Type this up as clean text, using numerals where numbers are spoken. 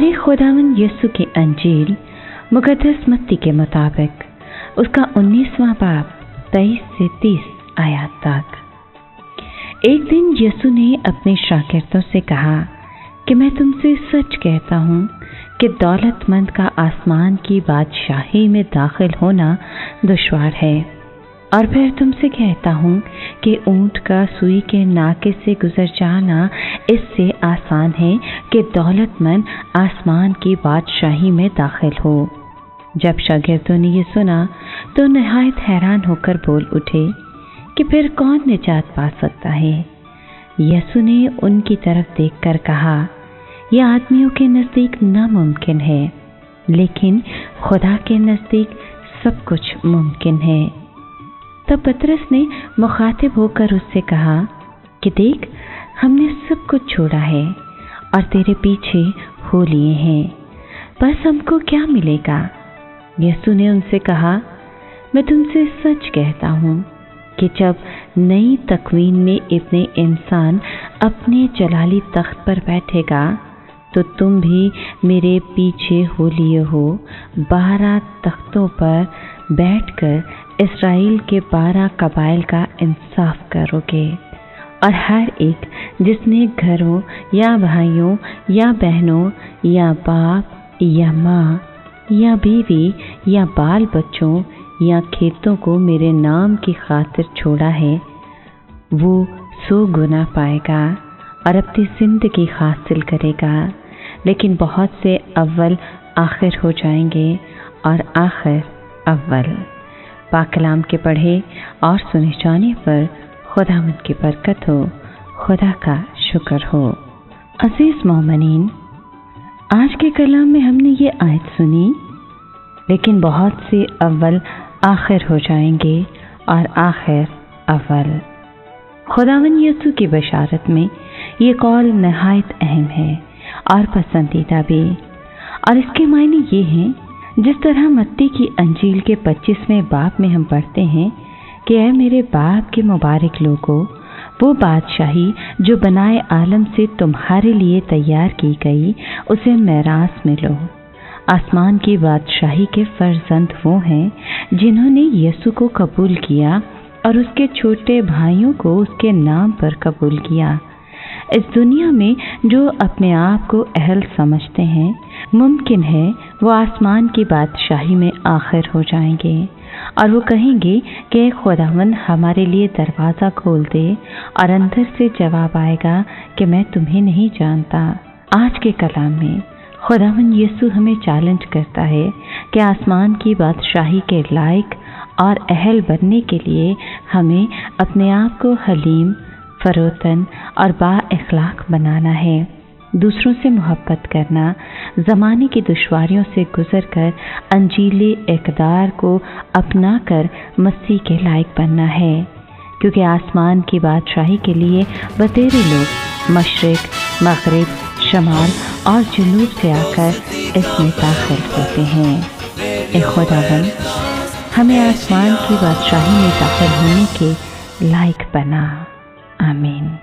पढ़े खुदावंद यीशु की अंजील मुकद्दस मत्ती के मुताबिक उसका 19वां बाब 23 से 30 आयत तक। एक दिन यीशु ने अपने शागिर्दों से कहा कि मैं तुमसे सच कहता हूँ कि दौलतमंद का आसमान की बादशाही में दाखिल होना दुश्वार है। और फिर तुमसे कहता हूँ कि ऊंट का सुई के नाके से गुजर जाना इससे आसान है कि दौलतमंद आसमान की बादशाही में दाखिल हो। जब शागिर्दों ने ये सुना तो नहायत हैरान होकर बोल उठे कि फिर कौन निजात पा सकता है। यीशु ने उनकी तरफ देखकर कहा, यह आदमियों के नज़दीक नामुमकिन है, लेकिन खुदा के नज़दीक सब कुछ मुमकिन है। तब पतरस ने मुखातिब होकर उससे कहा कि देख, हमने सब कुछ छोड़ा है और तेरे पीछे हो लिए हैं, बस हमको क्या मिलेगा? यीशु ने उनसे कहा, मैं तुमसे सच कहता हूँ कि जब नई तकवीन में इब्ने इंसान अपने जलाली तख्त पर बैठेगा तो तुम भी मेरे पीछे हो लिए हो 12 तख्तों पर बैठकर इस्राएल के 12 कबाइल का इंसाफ करोगे। और हर एक जिसने घरों या भाइयों या बहनों या बाप या माँ या बीवी या बाल बच्चों या खेतों को मेरे नाम की खातिर छोड़ा है, वो 100 गुना पाएगा और अपनी जिंदगी हासिल करेगा। लेकिन बहुत से अव्वल आखिर हो जाएंगे और आखिर अव्वल। पाक कलाम के पढ़े और सुने जाने पर खुदावंद की बरकत हो, खुदा का शुक्र हो। अजीज मोमिनीन, आज के कलाम में हमने ये आयत सुनी, लेकिन बहुत से अव्वल आखिर हो जाएंगे और आखिर अव्वल। खुदावंद यीशु की बशारत में ये कौल नहायत अहम है और पसंदीदा भी। और इसके मायने ये हैं, जिस तरह मत्ती की अंजील के 25वें बाब में हम पढ़ते हैं कि ऐ मेरे बाप के मुबारक लोगों, वो बादशाही जो बनाए आलम से तुम्हारे लिए तैयार की गई, उसे मेरास में लो। आसमान की बादशाही के फर्जंद वो हैं जिन्होंने यीशु को कबूल किया और उसके छोटे भाइयों को उसके नाम पर कबूल किया। इस दुनिया में जो अपने आप को अहल समझते हैं, मुमकिन है वो आसमान की बादशाही में आखिर हो जाएंगे और वो कहेंगे कि खुदावंद हमारे लिए दरवाज़ा खोल दे, और अंदर से जवाब आएगा कि मैं तुम्हें नहीं जानता। आज के कलाम में खुदावंद यीशु हमें चैलेंज करता है कि आसमान की बादशाही के लायक और अहल बनने के लिए हमें अपने आप को हलीम, फरोतन और बा-इखलाक बनाना है। दूसरों से मोहब्बत करना, ज़माने की दुश्वारियों से गुज़रकर अंजीली इक़दार को अपनाकर मसीह के लायक बनना है, क्योंकि आसमान की बादशाही के लिए बतेरे लोग मशरिक़, मग़रिब, शमाल और जनूब से आकर इसमें दाखिल होते हैं। ए खुदावंद, हमें आसमान की बादशाही में दाखिल होने के लायक बना। आमीन।